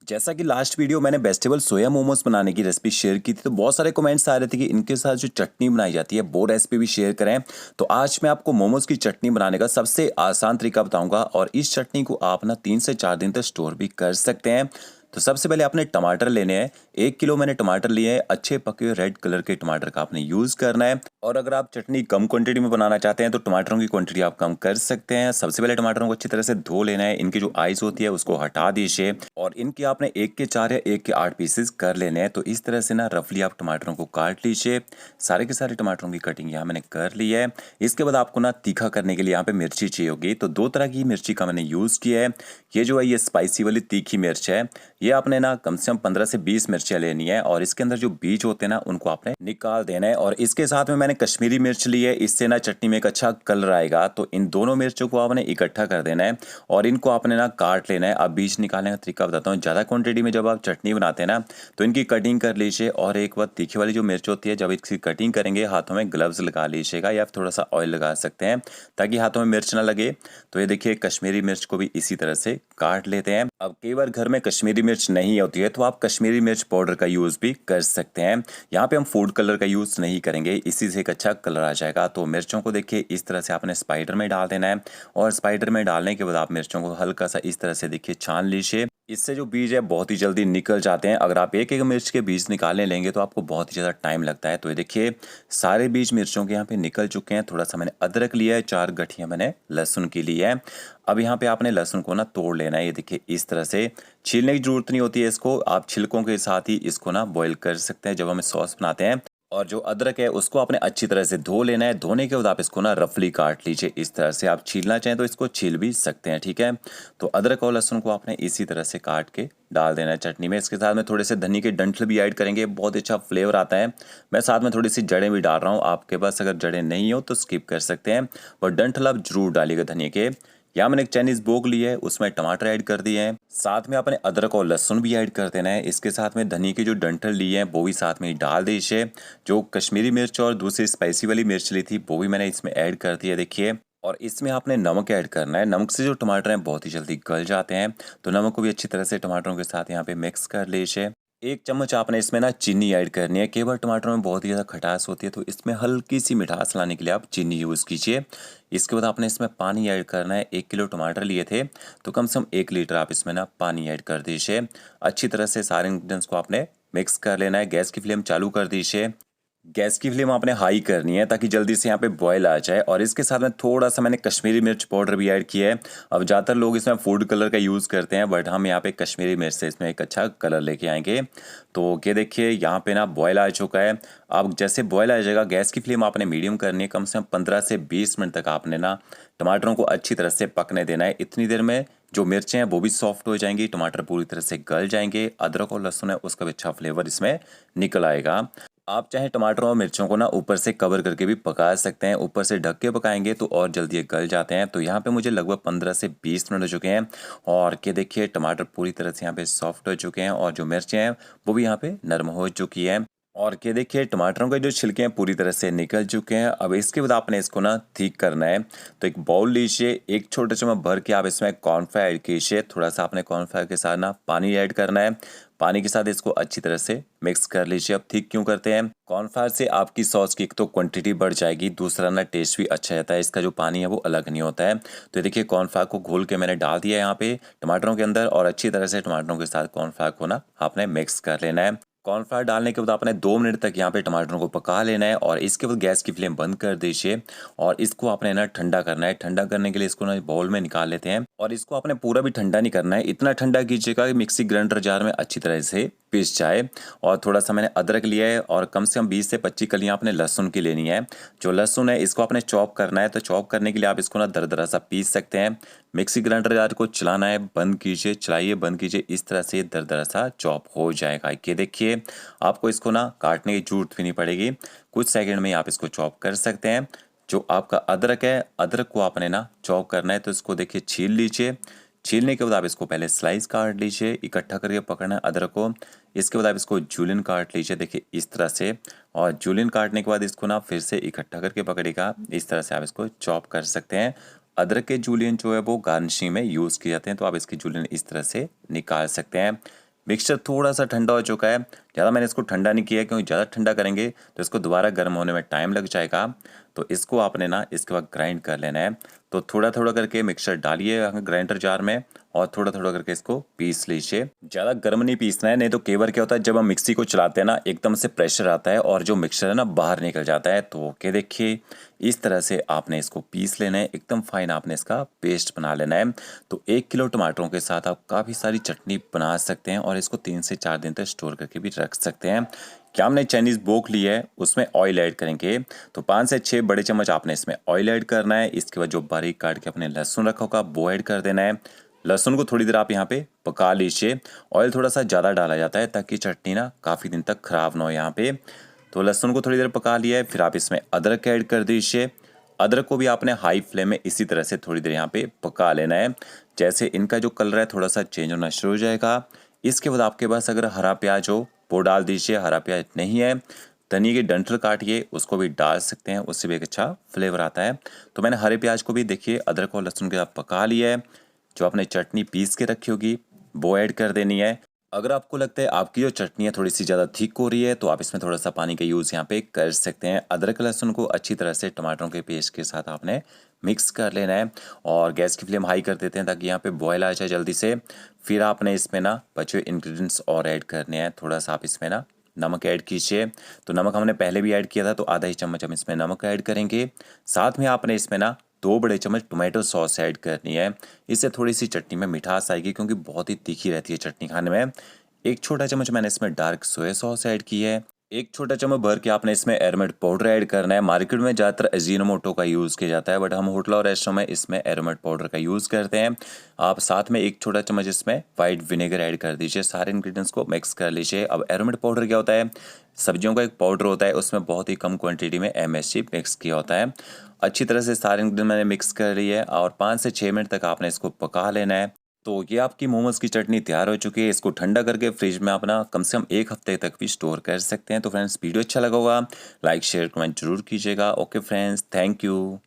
जैसा कि last video मैंने वेजिटेबल सोया मोमोज बनाने की रेसिपी शेयर की थी, तो बहुत सारे कमेंट्स आ रहे थे कि इनके साथ जो चटनी बनाई जाती है वो रेसिपी भी शेयर करें। तो आज मैं आपको मोमोज की चटनी बनाने का सबसे आसान तरीका बताऊंगा और इस चटनी को आप ना 3 से 4 दिन तक स्टोर भी कर सकते हैं। तो सबसे पहले आपने टमाटर लेने हैं। 1 किलो मैंने टमाटर लिए हैं, अच्छे पके हुए रेड कलर के टमाटर का आपने यूज करना है। और अगर आप चटनी कम क्वांटिटी में बनाना चाहते हैं तो टमाटरों की क्वांटिटी आप कम कर सकते हैं। सबसे पहले टमाटरों को अच्छी तरह से धो लेना है, इनकी जो आइस होती है उसको हटा दीजिए और इनके आपने 1 के 4 या 1 के 8 पीसेस कर लेने हैं। तो इस तरह से ना रफली आप टमाटरों को काट लीजिए। सारे के सारे टमाटरों की कटिंग यहाँ मैंने कर ली है। इसके बाद आपको ना तीखा करने के लिए यहाँ पे मिर्ची चाहिए होगी, तो 2 तरह की मिर्ची का मैंने यूज किया है। ये जो है ये स्पाइसी वाली तीखी मिर्च है। ये आपने ना कम से कम 15 से 20 मिर्चियाँ लेनी है और इसके अंदर जो बीज होते हैं ना उनको आपने निकाल देना है। और इसके साथ में मैंने कश्मीरी मिर्च ली है, इससे ना चटनी में एक अच्छा कलर आएगा। तो इन दोनों मिर्चों को आपने इकट्ठा कर देना है और इनको आपने ना काट लेना है। अब बीज निकालने का तरीका बताता हूँ। ज़्यादा क्वांटिटी में जब आप चटनी बनाते हैं ना तो इनकी कटिंग कर लीजिए। और एक बार तीखी वाली जो मिर्च होती है, जब इसकी कटिंग करेंगे हाथों में ग्लव्स लगा लीजिएगा या थोड़ा सा ऑयल लगा सकते हैं ताकि हाथों में मिर्च ना लगे। तो ये देखिए कश्मीरी मिर्च को भी इसी तरह से काट लेते हैं। अब कई बार घर में कश्मीरी मिर्च नहीं होती है तो आप कश्मीरी मिर्च पाउडर का यूज़ भी कर सकते हैं। यहाँ पे हम फूड कलर का यूज़ नहीं करेंगे, इसी से एक अच्छा कलर आ जाएगा। तो मिर्चों को देखिए इस तरह से आपने स्पाइडर में डाल देना है और स्पाइडर में डालने के बाद आप मिर्चों को हल्का सा इस तरह से देखिए छान लीजिए। इससे जो बीज है बहुत ही जल्दी निकल जाते हैं। अगर आप एक एक मिर्च के बीज निकालने लेंगे तो आपको बहुत ही ज़्यादा टाइम लगता है। तो ये देखिए सारे बीज मिर्चों के यहाँ पे निकल चुके हैं। थोड़ा सा मैंने अदरक लिया है, 4 गठियाँ मैंने लहसुन की ली है। अब यहाँ पे आपने लहसुन को ना तोड़ लेना है। ये देखिए इस तरह से छीलने की जरूरत नहीं होती है इसको, आप छिलकों के साथ ही इसको ना बॉईल कर सकते हैं जब हम सॉस बनाते हैं। और जो अदरक है उसको आपने अच्छी तरह से धो लेना है। धोने के बाद आप इसको ना रफली काट लीजिए। इस तरह से आप छीलना चाहें तो इसको छील भी सकते हैं, ठीक है। तो अदरक और लहसुन को आपने इसी तरह से काट के डाल देना है चटनी में। इसके साथ में थोड़े से धनिया के डंठल भी ऐड करेंगे, बहुत अच्छा फ्लेवर आता है। मैं साथ में थोड़ी सी जड़ें भी डाल रहा हूँ, आपके पास अगर जड़ें नहीं हो तो स्किप कर सकते हैं, और डंठल आप जरूर डालिएगा धनिया के। यहाँ मैंने एक चाइनीज बोक ली है, उसमें टमाटर ऐड कर दिए हैं। साथ में आपने अदरक और लहसुन भी ऐड कर देना है। इसके साथ में धनिया की जो डंठल ली है वो भी साथ में ही डाल दीजिए। जो कश्मीरी मिर्च और दूसरी स्पाइसी वाली मिर्च ली थी वो भी मैंने इसमें ऐड कर दिया देखिए। और इसमें आपने नमक ऐड करना है। नमक से जो टमाटर हैं बहुत ही जल्दी गल जाते हैं, तो नमक को भी अच्छी तरह से टमाटरों के साथ यहाँ पे मिक्स कर लीजिए। 1 चम्मच आपने इसमें ना चीनी ऐड करनी है। कई बार टमाटरों में बहुत ही ज़्यादा खटास होती है तो इसमें हल्की सी मिठास लाने के लिए आप चीनी यूज़ कीजिए। इसके बाद आपने इसमें पानी ऐड करना है। 1 किलो टमाटर लिए थे तो कम से कम 1 लीटर आप इसमें ना पानी ऐड कर दीजिए। अच्छी तरह से सारे इंग्रेडिएंट्स को आपने मिक्स कर लेना है। गैस की फ्लेम चालू कर दीजिए। गैस की फ्लेम आपने हाई करनी है ताकि जल्दी से यहाँ पे बॉयल आ जाए। और इसके साथ में थोड़ा सा मैंने कश्मीरी मिर्च पाउडर भी ऐड किया है। अब ज़्यादातर लोग इसमें फूड कलर का यूज़ करते हैं, बट हम यहाँ पे कश्मीरी मिर्च से इसमें एक अच्छा कलर लेके आएंगे। तो ये देखिए यहाँ पे ना बॉयल आ चुका है। अब जैसे बॉयल आ जाएगा गैस की फ्लेम आपने मीडियम करनी है। कम से कम 15 से 20 मिनट तक आपने ना टमाटरों को अच्छी तरह से पकने देना है। इतनी देर में जो मिर्चें हैं वो भी सॉफ्ट हो जाएंगी, टमाटर पूरी तरह से गल जाएंगे, अदरक और लहसुन है उसका भी अच्छा फ्लेवर इसमें निकल आएगा। आप चाहे टमाटरों और मिर्चों को ना ऊपर से कवर करके भी पका सकते हैं। ऊपर से ढक के पकाएंगे तो और जल्दी ये गल जाते हैं। तो यहाँ पे मुझे लगभग 15 से 20 मिनट हो चुके हैं और ये देखिए टमाटर पूरी तरह से यहाँ पे सॉफ्ट हो चुके हैं और जो मिर्चें हैं वो भी यहाँ पे नरम हो चुकी है। और ये देखिए टमाटरों के जो छिलके हैं पूरी तरह से निकल चुके हैं। अब इसके बाद आपने इसको ना ठीक करना है। तो एक बाउल लीजिए, 1 छोटा चम्मच भर के आप इसमें कॉर्नफ्लावर ऐड कीजिए। थोड़ा सा आपने कॉर्नफ्लावर के साथ ना पानी ऐड करना है। पानी के साथ इसको अच्छी तरह से मिक्स कर लीजिए। अब ठीक क्यों करते हैं, कॉर्नफ्लावर से आपकी सॉस की एक तो क्वांटिटी बढ़ जाएगी, दूसरा ना टेस्ट भी अच्छा रहता है। इसका जो पानी है वो अलग नहीं होता है। तो देखिए कॉर्नफ्लावर को घोल के मैंने डाल दिया है यहाँ पे टमाटरों के अंदर और अच्छी तरह से टमाटरों के साथ कॉर्नफ्लावर को ना आपने मिक्स कर लेना है। कॉर्नफ्लावर डालने के बाद आपने 2 मिनट तक यहाँ पे टमाटरों को पका लेना है और इसके बाद गैस की फ्लेम बंद कर दीजिए और इसको आपने ना ठंडा करना है। ठंडा करने के लिए इसको ना बाउल में निकाल लेते हैं और इसको आपने पूरा भी ठंडा नहीं करना है। इतना ठंडा कीजिएगा कि मिक्सी ग्राइंडर जार में अच्छी तरह से पीस जाए। और थोड़ा सा मैंने अदरक लिया है और कम से कम 20 से 25 कलियाँ आपने लहसुन की लेनी है। जो लहसुन है इसको आपने चॉप करना है। तो चॉप करने के लिए आप इसको ना दरदरा सा पीस सकते हैं। मिक्सी ग्राइंडर जार को चलाना है, बंद कीजिए, चलाइए, बंद कीजिए, इस तरह से दरदरा सा चॉप हो जाएगा। ये देखिए आपको इसको ना काटने की जरूरत भी नहीं पड़ेगी, कुछ सेकंड में आप इसको चॉप कर सकते हैं। जो आपका अदरक है, अदरक को आपने ना चॉप करना है तो इसको देखिए छील लीजिए। छीलने के बाद आप इसको पहले स्लाइस काट लीजिए, इकट्ठा करके पकड़ना है अदरक को। इसके बाद आप इसको जूलियन काट लीजिए देखिए इस तरह से, और जूलियन काटने के बाद इसको ना फिर से इकट्ठा करके पकड़ेगा। इस तरह से आप इसको चॉप कर सकते हैं। अदरक के जूलियन जो है वो गार्निशिंग में यूज़ किए जाते हैं, तो आप इसकी जूलियन इस तरह से निकाल सकते हैं। मिक्सचर थोड़ा सा ठंडा हो चुका है। ज़्यादा मैंने इसको ठंडा नहीं किया क्योंकि ज़्यादा ठंडा करेंगे तो इसको दोबारा गर्म होने में टाइम लग जाएगा। तो इसको आपने ना इसके बाद ग्राइंड कर लेना है। तो थोड़ा थोड़ा करके मिक्सचर डालिए ग्राइंडर जार में और थोड़ा थोड़ा करके इसको पीस लीजिए। ज़्यादा गर्म नहीं पीसना है, नहीं तो कई बार क्या होता है जब हम मिक्सी को चलाते हैं ना एकदम से प्रेशर आता है और जो मिक्सचर है ना बाहर निकल जाता है। तो क्या देखिए इस तरह से आपने इसको पीस लेना है, एकदम फाइन आपने इसका पेस्ट बना लेना है। तो 1 किलो टमाटरों के साथ आप काफ़ी सारी चटनी बना सकते हैं और इसको 3 से 4 दिन तक स्टोर करके भी रख सकते हैं। क्या हमने चाइनीज़ बोक ली है उसमें ऑयल ऐड करेंगे। तो 5 से 6 बड़े चम्मच आपने इसमें ऑयल ऐड करना है। इसके बाद जो बारीक काट के अपने लहसुन रखा होगा वो ऐड कर देना है। लहसुन को थोड़ी देर आप यहाँ पे पका लीजिए। ऑयल थोड़ा सा ज़्यादा डाला जाता है ताकि चटनी ना काफ़ी दिन तक ख़राब ना हो यहाँ पे। तो लहसुन को थोड़ी देर पका लिया है। फिर आप इसमें अदरक ऐड कर दीजिए। अदरक को भी आपने हाई फ्लेम में इसी तरह से थोड़ी देर यहाँ पे पका लेना है। जैसे इनका जो कलर है थोड़ा सा चेंज होना शुरू हो जाएगा। इसके बाद आपके पास अगर हरा प्याज हो वो डाल दीजिए। हरा प्याज नहीं है, धनिया के डंठल काटिए उसको भी डाल सकते हैं, उससे भी एक अच्छा फ्लेवर आता है। तो मैंने हरे प्याज को भी देखिए अदरक और लहसुन के साथ पका लिया है। जो आपने चटनी पीस के रखी होगी वो ऐड कर देनी है। अगर आपको लगता है आपकी जो चटनी है थोड़ी सी ज़्यादा थिक हो रही है तो आप इसमें थोड़ा सा पानी का यूज़ यहाँ पे कर सकते हैं। अदरक लहसुन को अच्छी तरह से टमाटरों के पेस्ट के साथ आपने मिक्स कर लेना है और गैस की फ्लेम हाई कर देते हैं ताकि यहाँ पे बॉयल आ जाए जल्दी से। फिर आपने इसमें ना बचे हुए इंग्रेडिएंट्स और ऐड करने हैं। थोड़ा सा आप इसमें ना नमक ऐड कीजिए। तो नमक हमने पहले भी ऐड किया था तो आधा ही चम्मच हम इसमें नमक ऐड करेंगे। साथ में आपने इसमें ना 2 बड़े चम्मच टोमेटो सॉस ऐड करनी है। इससे थोड़ी सी चटनी में मिठास आएगी क्योंकि बहुत ही तीखी रहती है चटनी खाने में। 1 छोटा चम्मच मैंने इसमें डार्क सोया सॉस ऐड की है। 1 छोटा चम्मच भर के आपने इसमें एरोमेट पाउडर ऐड करना है। मार्केट में ज़्यादातर अजीनोमोटो का यूज़ किया जाता है बट हम होटल और रेस्टोरेंट में इसमें एरोमेट पाउडर का यूज़ करते हैं। आप साथ में 1 छोटा चम्मच इसमें वाइट विनेगर ऐड कर दीजिए। सारे इंग्रेडिएंट्स को मिक्स कर लीजिए। अब एरोमेट पाउडर क्या होता है, सब्जियों का एक पाउडर होता है, उसमें बहुत ही कम क्वांटिटी में MSG मिक्स किया होता है। अच्छी तरह से सारे इंग्रेडिएंट मैंने मिक्स कर ली है और 5 से 6 मिनट तक आपने इसको पका लेना है। तो ये आपकी मोमोज़ की चटनी तैयार हो चुकी है। इसको ठंडा करके फ्रिज में अपना कम से कम 1 हफ्ते तक भी स्टोर कर सकते हैं। तो फ्रेंड्स वीडियो अच्छा लगा होगा लाइक शेयर कमेंट जरूर कीजिएगा। Okay friends, thank you.